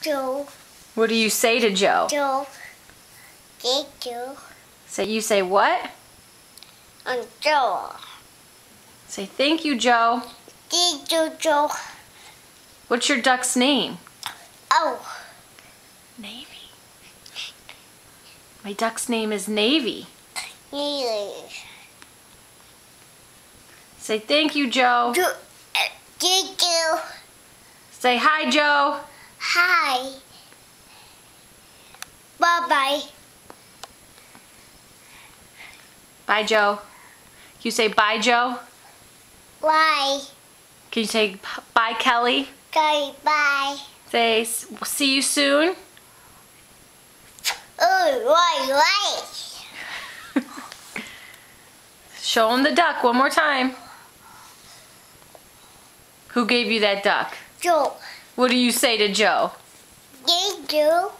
Joe. What do you say to Joe? Joe. Thank you. You say what? And Joe. Say thank you, Joe. Thank you, Joe. What's your duck's name? Oh. Navy. My duck's name is Navy. Yes. Say thank you, Joe. Thank you. Say hi, Joe. Hi. Bye-bye. Bye, Joe. Can you say bye, Joe? Bye. Can you say bye, Kelly? Okay, bye. Say see you soon. Oh, right. Show him the duck one more time. Who gave you that duck? Joe. What do you say to Joe? Thank you.